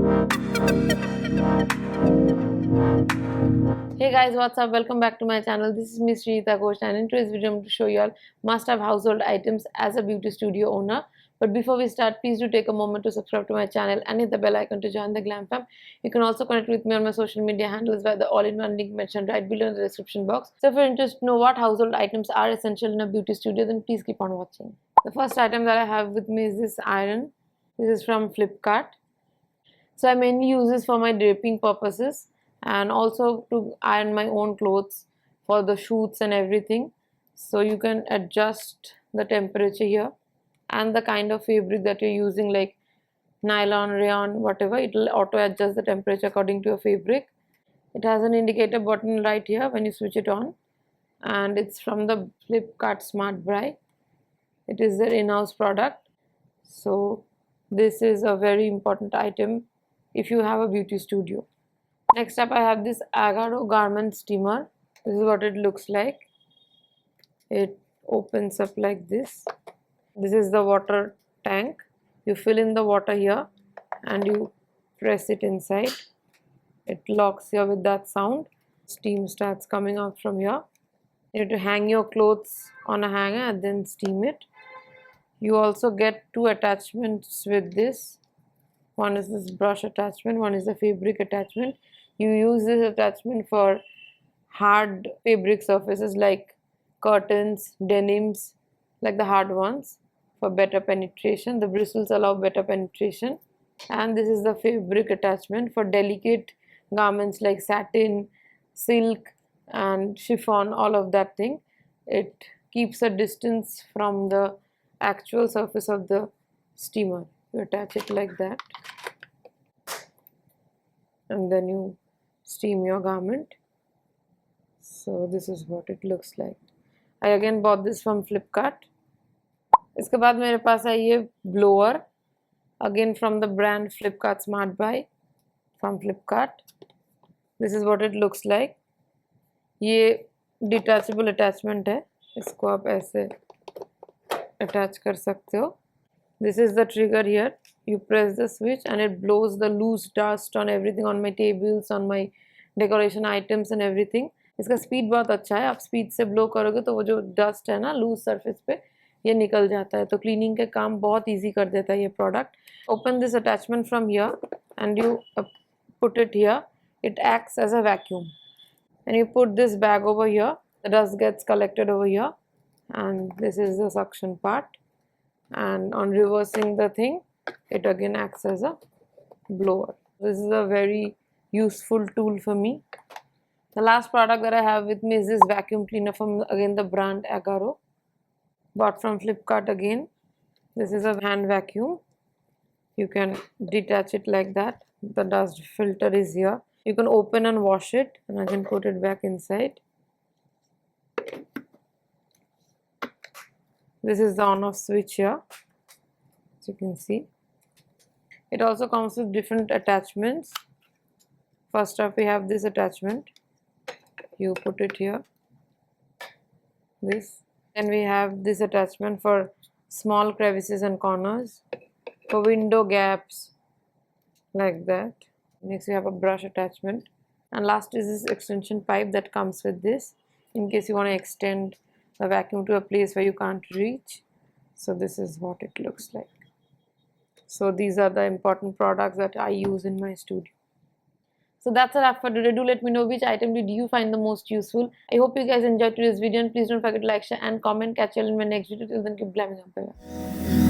Hey guys, what's up? Welcome back to my channel. This is Miss Srinita Ghosh, and in today's video I'm going to show you all must-have household items as a beauty studio owner. But before we start, please do take a moment to subscribe to my channel and hit the bell icon to join the Glam Fam. You can also connect with me on my social media handles via the all-in-one link mentioned right below in the description box. So if you're interested to know what household items are essential in a beauty studio, then please keep on watching. The first item that I have with me is this iron. This is from Flipkart. So I mainly use this for my draping purposes and also to iron my own clothes for the shoots and everything. So you can adjust the temperature here and the kind of fabric that you're using, like nylon, rayon, whatever. It will auto adjust the temperature according to your fabric. It has an indicator button right here when you switch it on, and it's from the Flipkart Smart Bri. It is their in-house product. So this is a very important item if you have a beauty studio. Next up, I have this Agaro garment steamer. This is what it looks like. It opens up like this. This is the water tank. You fill in the water here and you press it inside. It locks here with that sound. Steam starts coming out from here. You have to hang your clothes on a hanger and then steam it. You also get two attachments with this. One is this brush attachment, one is the fabric attachment. You use this attachment for hard fabric surfaces like curtains, denims, like the hard ones, for better penetration. The bristles allow better penetration. And this is the fabric attachment for delicate garments like satin, silk and chiffon, all of that thing. It keeps a distance from the actual surface of the steamer. You attach it like that and then you steam your garment. So this is what it looks like. I again bought this from Flipkart. इसके बाद मेरे पास है ये blower, again from the brand Flipkart Smart Bri from Flipkart. This is what it looks like. ये detachable attachment है, इसको आप ऐसे attach कर सकते हो. This is the trigger here. You press the switch and it blows the loose dust on everything, on my tables, on my decoration items and everything. इसका speed बहुत अच्छा है. आप स्पीड से ब्लो करोगे तो वो जो डस्ट है ना लूज सरफेस पे ये निकल जाता है, तो क्लीनिंग के काम बहुत इजी कर देता है ये product. Open this attachment from here and you put it here. It acts as a vacuum and you put this bag over here. The dust gets collected over here and this is the suction part, and on reversing the thing it again acts as a blower. This is a very useful tool for me. The last product that I have with me is this vacuum cleaner from again the brand Agaro, bought from Flipkart again. This is a hand vacuum. You can detach it like that. The dust filter is here. You can open and wash it and I can put it back inside. This is the on off switch here, as you can see. It also comes with different attachments. First up we have this attachment. You put it here, this. Then we have this attachment for small crevices and corners, for window gaps, like that. Next we have a brush attachment, and last is this extension pipe that comes with this in case you want to extend the vacuum to a place where you can't reach. So this is what it looks like. So these are the important products that I use in my studio. So that's a wrap for today. Do let me know which item did you find the most useful. I hope you guys enjoyed today's video, and please don't forget to like, share and comment. Catch you all in my next video. Till then, keep glamming up. Bye bye.